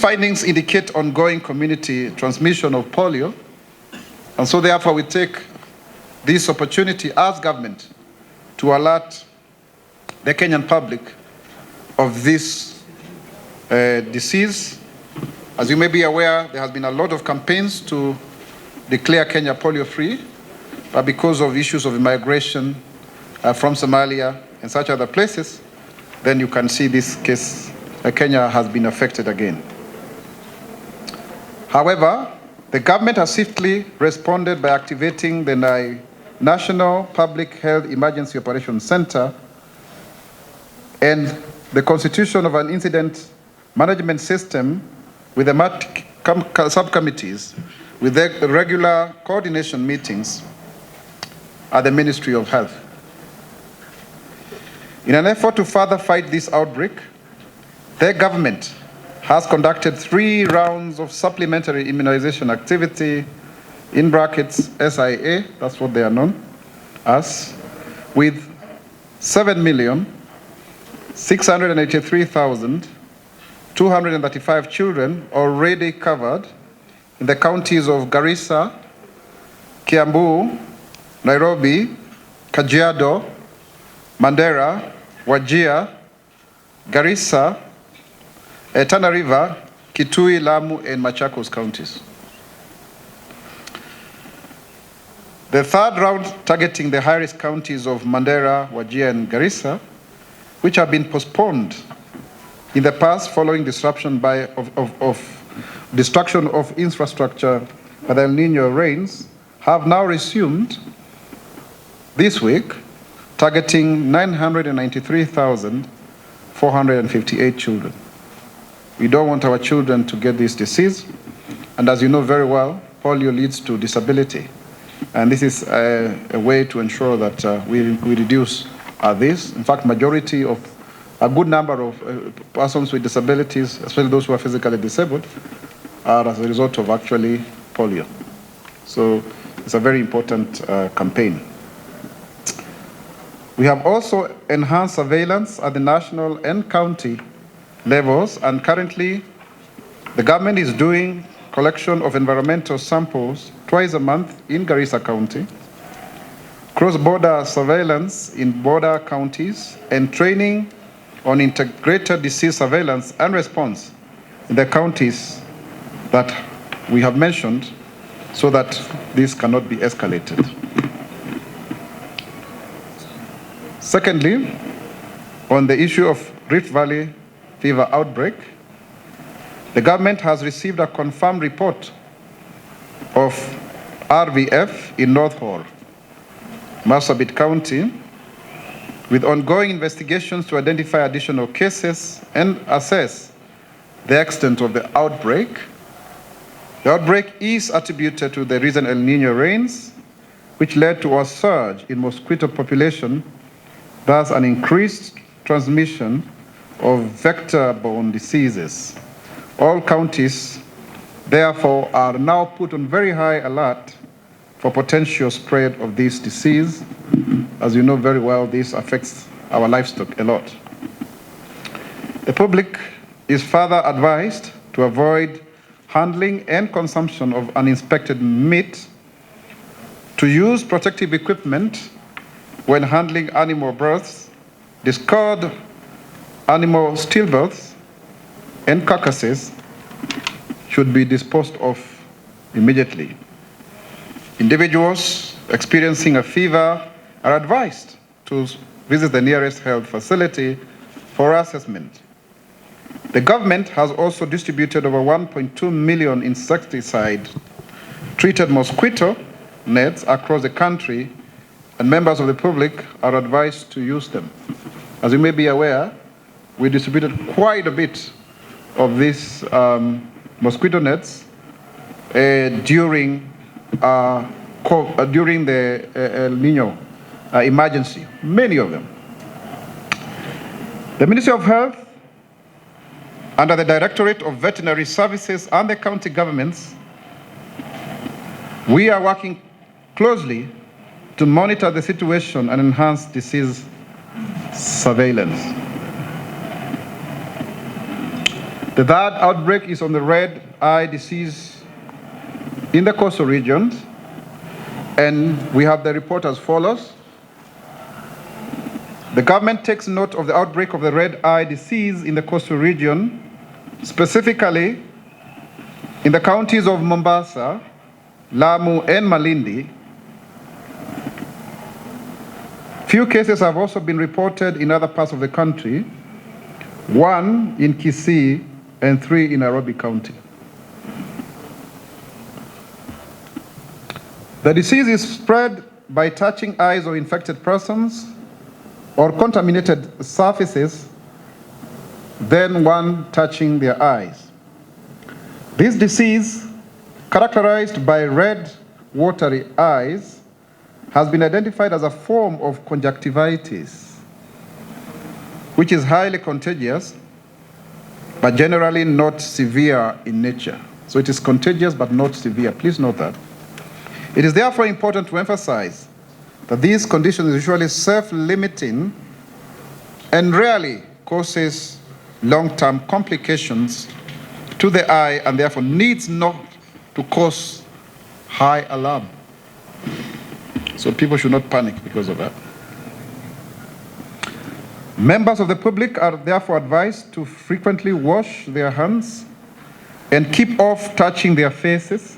findings indicate ongoing community transmission of polio, and so therefore we take this opportunity as government to alert the Kenyan public of this disease. As you may be aware, there has been a lot of campaigns to declare Kenya polio-free, but because of issues of immigration from Somalia and such other places, then you can see this case, Kenya has been affected again. However, the government has swiftly responded by activating the National Public Health Emergency Operations Center and the constitution of an incident management system with the subcommittees with the regular coordination meetings at the Ministry of Health. In an effort to further fight this outbreak, the government has conducted 3 rounds of supplementary immunization activity, in brackets SIA, that's what they are known as, with 7,683,235 children already covered in the counties of Garissa, Kiambu, Nairobi, Kajiado, Mandera, Wajir, Garissa, Tana River, Kitui, Lamu, and Machakos counties. The third round, targeting the high-risk counties of Mandera, Wajir, and Garissa, which have been postponed in the past following disruption of destruction of infrastructure by the El Nino rains, have now resumed this week, targeting 993,458 children. We don't want our children to get this disease, and as you know very well, polio leads to disability. And this is a way to ensure that we reduce this. In fact, majority of a good number of persons with disabilities, especially those who are physically disabled, are as a result of actually polio. So it's a very important campaign. We have also enhanced surveillance at the national and county levels, and currently the government is doing collection of environmental samples twice a month in Garissa County, cross-border surveillance in border counties, and training on integrated disease surveillance and response in the counties that we have mentioned, so that this cannot be escalated. Secondly, on the issue of Rift Valley fever outbreak, the government has received a confirmed report of RVF in North Hall, Marsabit County, with ongoing investigations to identify additional cases and assess the extent of the outbreak. The outbreak is attributed to the recent El Nino rains, which led to a surge in mosquito population, thus an increased transmission of vector-borne diseases. All counties, therefore, are now put on very high alert for potential spread of this disease. As you know very well, this affects our livestock a lot. The public is further advised to avoid handling and consumption of uninspected meat, to use protective equipment when handling animal births, discard animal stillbirths, and carcasses should be disposed of immediately. Individuals experiencing a fever are advised to visit the nearest health facility for assessment. The government has also distributed over 1.2 million insecticide-treated mosquito nets across the country, and members of the public are advised to use them. As you may be aware, we distributed quite a bit of these mosquito nets during the El Nino emergency, many of them. The Ministry of Health, under the Directorate of Veterinary Services and the county governments, we are working closely to monitor the situation and enhance disease surveillance. The third outbreak is on the red eye disease in the coastal regions, and we have the report as follows. The government takes note of the outbreak of the red eye disease in the coastal region, specifically in the counties of Mombasa, Lamu, and Malindi. Few cases have also been reported in other parts of the country, 1 in Kisii and 3 in Nairobi County. The disease is spread by touching eyes of infected persons or contaminated surfaces, then one touching their eyes. This disease, characterized by red, watery eyes, has been identified as a form of conjunctivitis, which is highly contagious, but generally not severe in nature. So it is contagious, but not severe. Please note that. It is therefore important to emphasize that these conditions are usually self-limiting and rarely causes long-term complications to the eye, and therefore needs not to cause high alarm. So people should not panic because of that. Members of the public are therefore advised to frequently wash their hands and keep off touching their faces,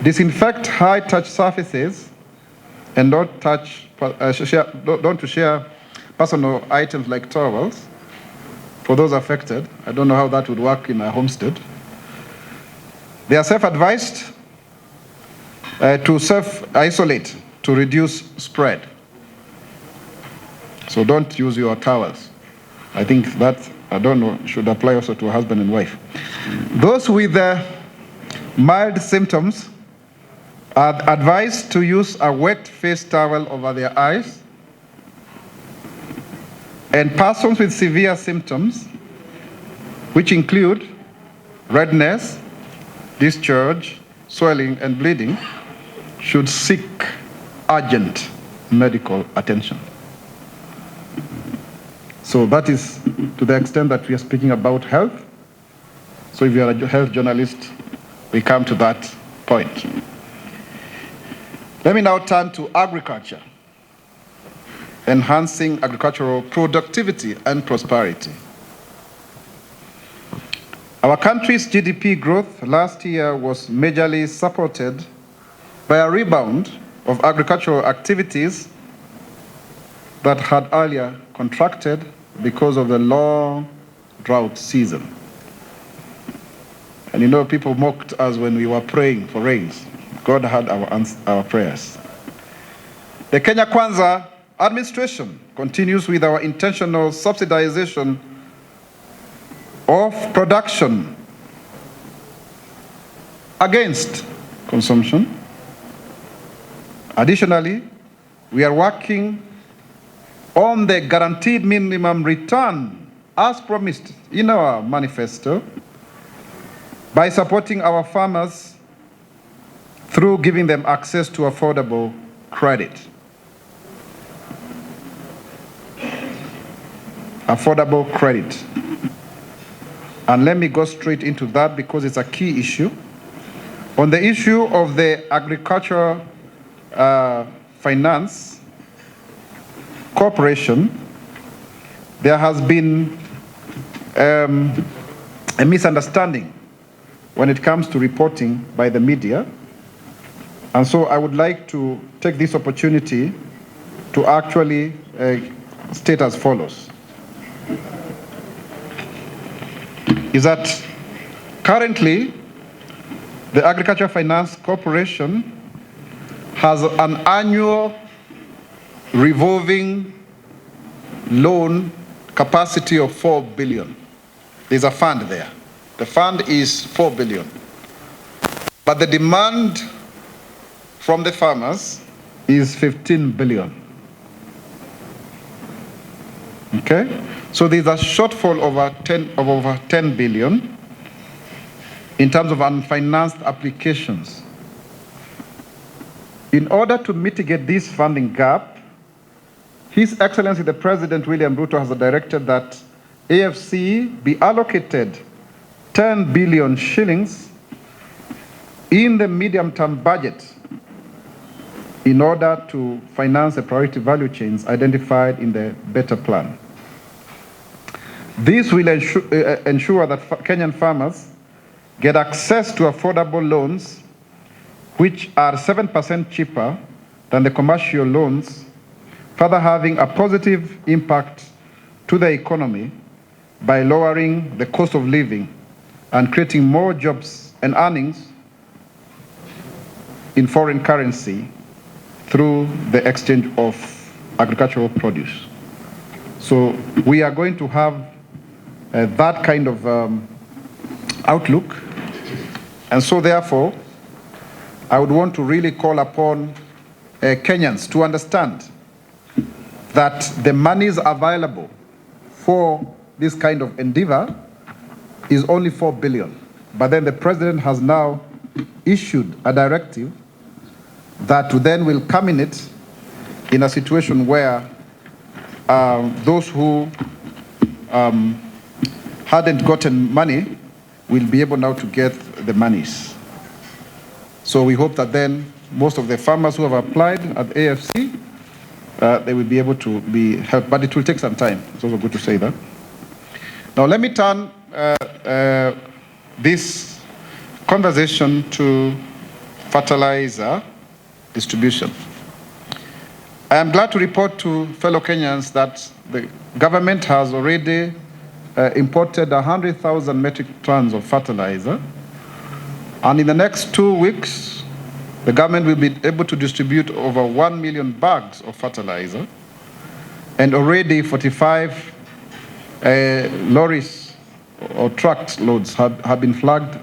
disinfect high-touch surfaces, and don't share personal items like towels for those affected. I don't know how that would work in a homestead. They are self-advised to self-isolate to reduce spread. So don't use your towels. I think that, I don't know, should apply also to a husband and wife. Those with mild symptoms are advised to use a wet face towel over their eyes, and persons with severe symptoms, which include redness, discharge, swelling, and bleeding, should seek urgent medical attention. So that is to the extent that we are speaking about health. So if you are a health journalist, we come to that point. Let me now turn to agriculture, enhancing agricultural productivity and prosperity. Our country's GDP growth last year was majorly supported by a rebound of agricultural activities that had earlier contracted because of the long drought season. And you know, people mocked us when we were praying for rains. God heard our prayers. The Kenya Kwanza administration continues with our intentional subsidization of production against consumption. Additionally, we are working on the guaranteed minimum return as promised in our manifesto by supporting our farmers through giving them access to affordable credit. Affordable credit. And let me go straight into that because it's a key issue. On the issue of the agricultural finance corporation, there has been a misunderstanding when it comes to reporting by the media. And so I would like to take this opportunity to actually state as follows. Is that currently the Agriculture Finance Corporation has an annual revolving loan capacity of 4 billion. There's a fund there. The fund is 4 billion. But the demand from the farmers is 15 billion. Okay? So there's a shortfall of over 10 billion in terms of unfinanced applications. In order to mitigate this funding gap, His Excellency the President William Ruto has directed that AFC be allocated 10 billion shillings in the medium-term budget in order to finance the priority value chains identified in the Better Plan. This will ensure that Kenyan farmers get access to affordable loans which are 7% cheaper than the commercial loans, further having a positive impact to the economy by lowering the cost of living and creating more jobs and earnings in foreign currency through the exchange of agricultural produce. So we are going to have that kind of outlook. And so therefore, I would want to really call upon Kenyans to understand that the monies available for this kind of endeavor is only 4 billion. But then the president has now issued a directive that then will culminate in a situation where those who hadn't gotten money will be able now to get the monies. So we hope that then most of the farmers who have applied at AFC, they will be able to be helped, but it will take some time. It's also good to say that. Now let me turn this conversation to fertilizer distribution. I am glad to report to fellow Kenyans that the government has already imported 100,000 metric tons of fertilizer, and in the next 2 weeks, the government will be able to distribute over 1 million bags of fertilizer, and already 45 lorries or trucks loads have been flagged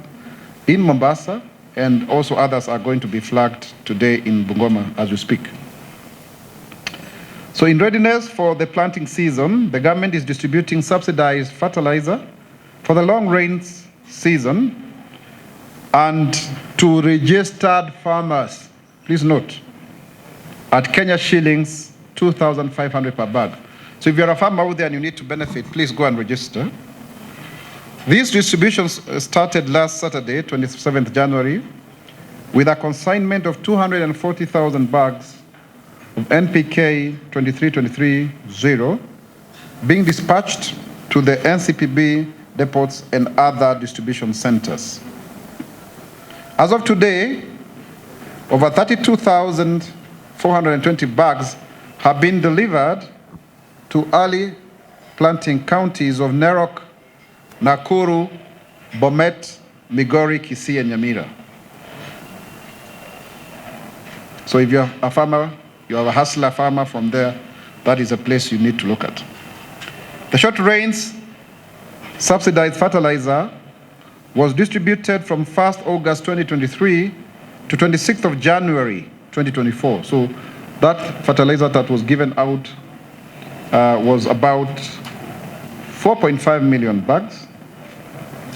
in Mombasa, and also others are going to be flagged today in Bungoma as we speak. So in readiness for the planting season, the government is distributing subsidized fertilizer for the long rains season and to registered farmers, please note, at Kenya shillings 2,500 per bag. So if you're a farmer out there and you need to benefit, please go and register. These distributions started last Saturday, 27th January, with a consignment of 240,000 bags of NPK 23-23-0 being dispatched to the NCPB depots and other distribution centers. As of today, over 32,420 bags have been delivered to early planting counties of Narok, Nakuru, Bomet, Migori, Kisii, and Nyamira. So if you're a farmer, you have a hustler farmer from there, that is a place you need to look at. The short rains subsidized fertilizer was distributed from 1st August 2023 to 26th of January 2024. So that fertilizer that was given out was about 4.5 million bags,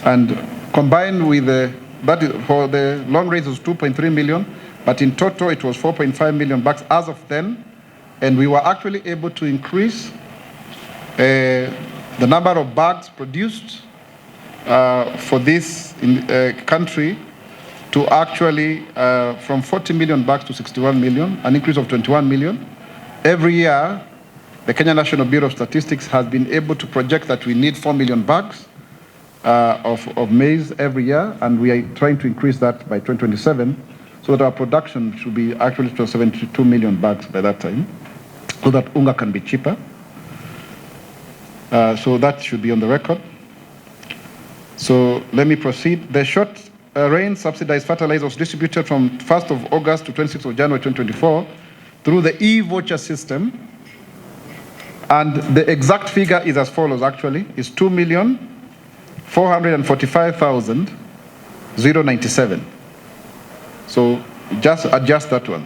and combined with that for the long rains was 2.3 million, but in total it was 4.5 million bags as of then, and we were actually able to increase the number of bags produced for this country to actually from 40 million bags to 61 million, an increase of 21 million. Every year, the Kenya National Bureau of Statistics has been able to project that we need 4 million bags of maize every year, and we are trying to increase that by 2027, so that our production should be actually to 72 million bags by that time, so that unga can be cheaper. So that should be on the record. So let me proceed. The short rain subsidized fertilizer was distributed from 1st of August to 26th of January 2024 through the e-voucher system. And the exact figure is as follows actually, is 2,445,097. So just adjust that one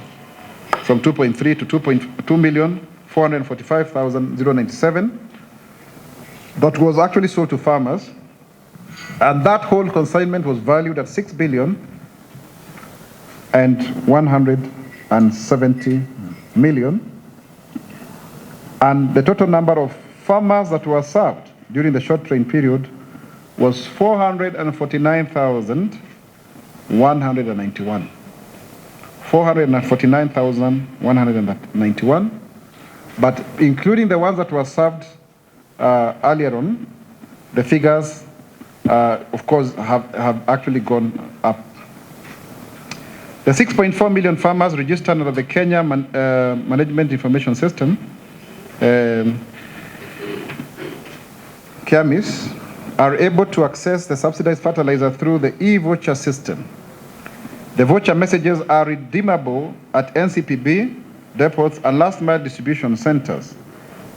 from 2.3 to 2,445,097. That was actually sold to farmers. And that whole consignment was valued at 6 billion and 170 million. And the total number of farmers that were served during the short train period was 449,191. 449,191, but including the ones that were served earlier on, the figures, of course, have actually gone up. The 6.4 million farmers registered under the Kenya Management Information System, KEMIS, are able to access the subsidized fertilizer through the e-voucher system. The voucher messages are redeemable at NCPB depots and last mile distribution centers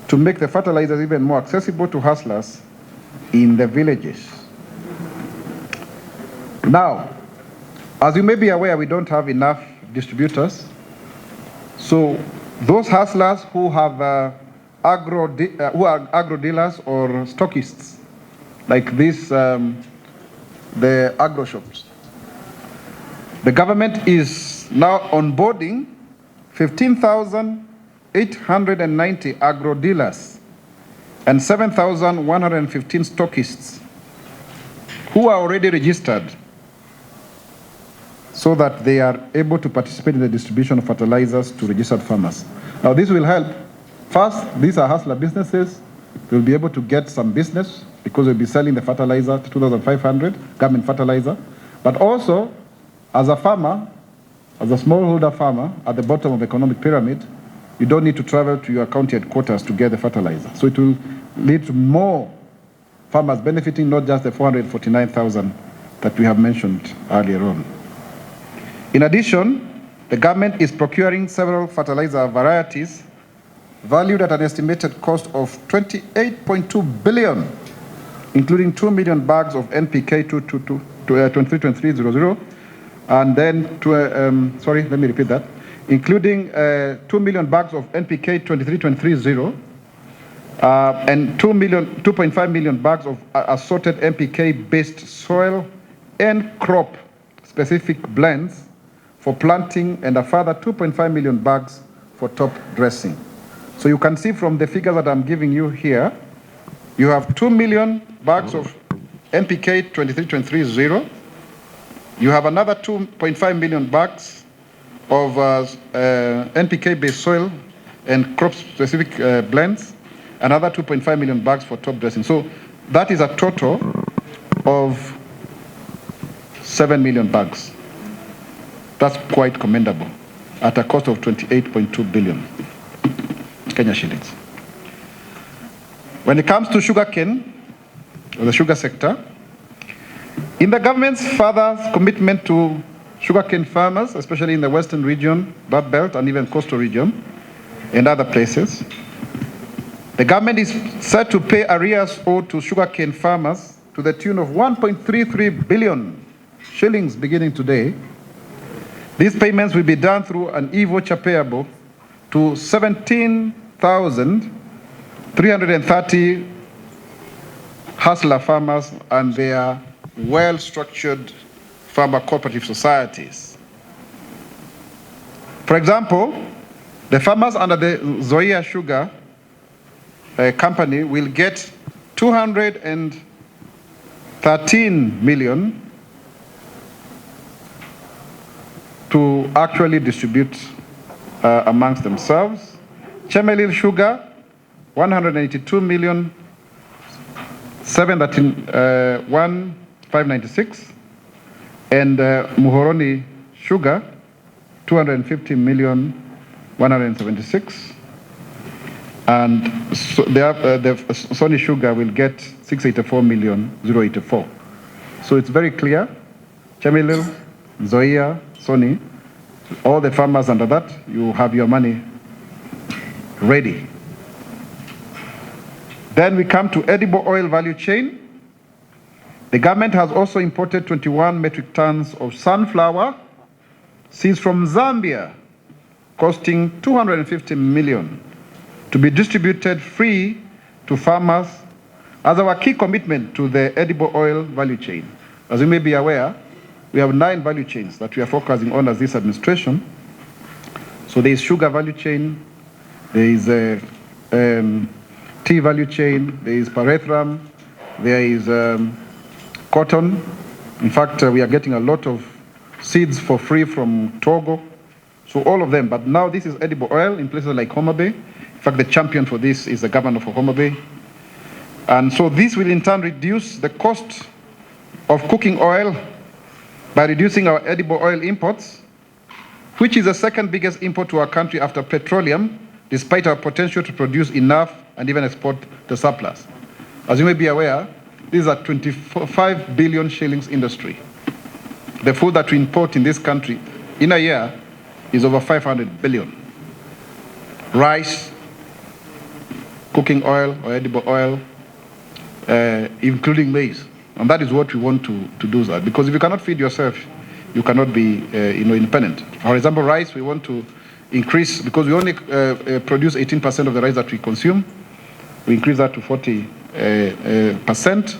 to make the fertilizers even more accessible to hustlers in the villages. Now, as you may be aware, we don't have enough distributors. So those hustlers who have who are agro dealers or stockists, like this, the agro shops, the government is now onboarding 15,890 agro dealers and 7,115 stockists who are already registered, so that they are able to participate in the distribution of fertilizers to registered farmers. Now, this will help. First, these are hustler businesses. They'll be able to get some business because they'll be selling the fertilizer to 2,500, government fertilizer. But also, as a farmer, as a smallholder farmer at the bottom of the economic pyramid, you don't need to travel to your county headquarters to get the fertilizer. So it will lead to more farmers benefiting, not just the 449,000 that we have mentioned earlier on. In addition, the government is procuring several fertilizer varieties valued at an estimated cost of 28.2 billion, including 2 million bags of NPK 232300, and then including 2 million bags of NPK 23230, and 2.5 million bags of assorted NPK-based soil and crop-specific blends for planting, and a further 2.5 million bags for top dressing. So you can see from the figures that I'm giving you here, you have 2 million bags of NPK 23230. You have another 2.5 million bags of NPK-based soil and crop-specific blends, another 2.5 million bags for top dressing. So that is a total of 7 million bags. That's quite commendable at a cost of 28.2 billion Kenya shillings. When it comes to sugarcane, or the sugar sector, in the government's further commitment to sugarcane farmers, especially in the western region, Belt Belt, and even coastal region, and other places, the government is set to pay arrears owed to sugarcane farmers to the tune of 1.33 billion shillings beginning today. These payments will be done through an e-voucher payable to 17,330 hustler farmers and their well-structured farmer cooperative societies. For example, the farmers under the Zoia Sugar company will get 213 million to actually distribute amongst themselves. Chemelil Sugar, 182 million, 713,596, and Muhoroni Sugar, 250 million, 176, and so the Sony Sugar will get 684 million, 084. So it's very clear. Chemelil, Zoia, Sony, all the farmers under that, you have your money ready. Then we come to edible oil value chain. The government has also imported 21 metric tons of sunflower seeds from Zambia, costing 250 million, to be distributed free to farmers as our key commitment to the edible oil value chain. As you may be aware, we have 9 value chains that we are focusing on as this administration. So there is sugar value chain, there is a tea value chain, there is pyrethrum, there is cotton. In fact, we are getting a lot of seeds for free from Togo. So all of them, but now this is edible oil in places like Homa Bay. In fact, the champion for this is the governor of Homa Bay. And so this will in turn reduce the cost of cooking oil by reducing our edible oil imports, which is the second biggest import to our country after petroleum, despite our potential to produce enough and even export the surplus. As you may be aware, this is a 25 billion shillings industry. The food that we import in this country in a year is over 500 billion. Rice, cooking oil or edible oil, including maize. And that is what we want to do that. Because if you cannot feed yourself, you cannot be independent. For example, rice, we want to increase, because we only produce 18% of the rice that we consume. We increase that to 40%,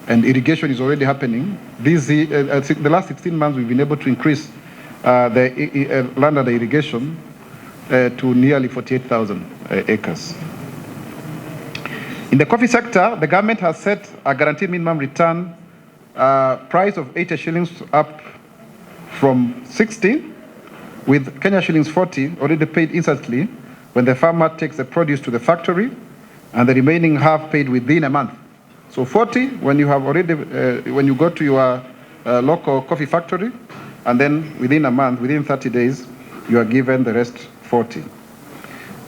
and irrigation is already happening. The last 16 months, we've been able to increase the land under irrigation to nearly 48,000 acres. In the coffee sector, the government has set a guaranteed minimum return price of 80 shillings up from 60, with Kenya shillings 40 already paid instantly when the farmer takes the produce to the factory, and the remaining half paid within a month. So 40 when you have already when you go to your local coffee factory, and then within a month, within 30 days, you are given the rest 40.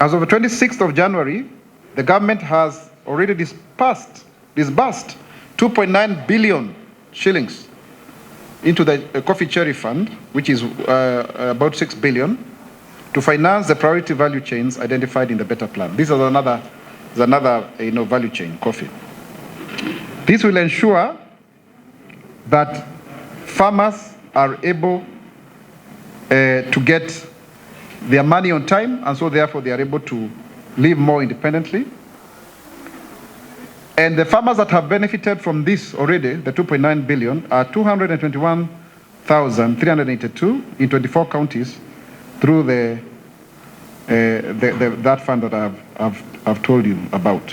As of the 26th of January, the government has already disbursed 2.9 billion shillings into the Coffee Cherry Fund, which is about 6 billion, to finance the priority value chains identified in the Better Plan. This is another value chain, coffee. This will ensure that farmers are able to get their money on time, and so therefore they are able to live more independently. And the farmers that have benefited from this already, the 2.9 billion, are 221,382 in 24 counties through that fund that I've told you about.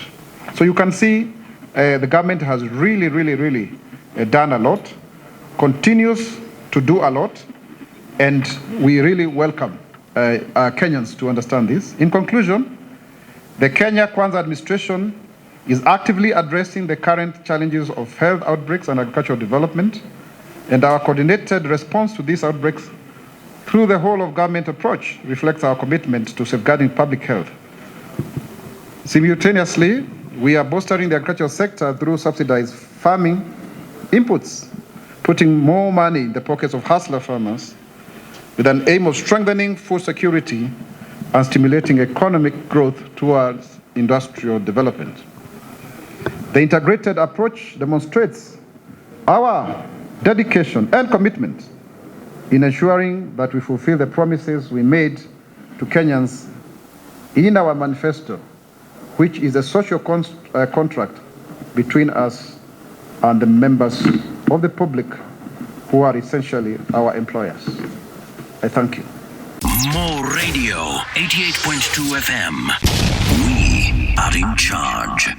So you can see the government has really done a lot, continues to do a lot, and we really welcome our Kenyans to understand this. In conclusion, the Kenya Kwanza administration is actively addressing the current challenges of health outbreaks and agricultural development, and our coordinated response to these outbreaks through the whole of government approach reflects our commitment to safeguarding public health. Simultaneously, we are bolstering the agricultural sector through subsidized farming inputs, putting more money in the pockets of hustler farmers with an aim of strengthening food security and stimulating economic growth towards industrial development. The integrated approach demonstrates our dedication and commitment in ensuring that we fulfill the promises we made to Kenyans in our manifesto, which is a social contract between us and the members of the public who are essentially our employers. I thank you. More Radio, 88.2 FM. We are in charge.